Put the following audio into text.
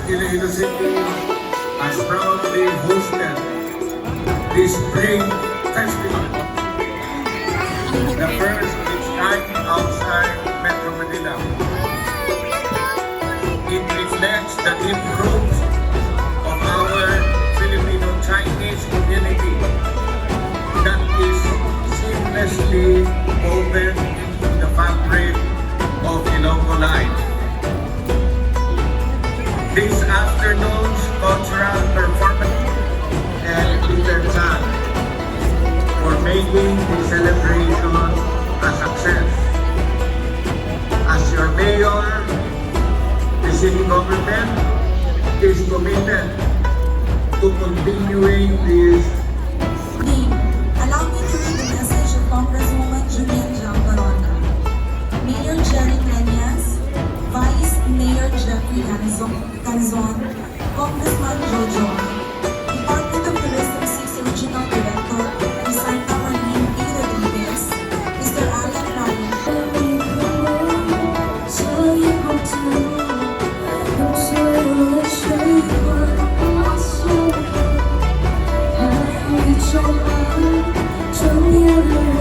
Iloilo City has proudly hosted this Spring Festival, the first of its kind outside Metro Manila. It reflects the deep roots of our Filipino-Chinese community that is seamlessly woven into the fabric of Ilocos life. This afternoon's cultural performance and Peter Chan for making the celebration a success. As your mayor, the city government is committed to continuing this. Allow me to read the message of Congresswoman Julian Jambarona, Mayor Jerry Peñas, Vice Mayor Jeffrey Canzon, Congressman Jojo, Department of Tourism 6 Regional Director, Ms. Santa Marlene P. Rodriguez, Mr. Alan Ryan. 重要，重要的人。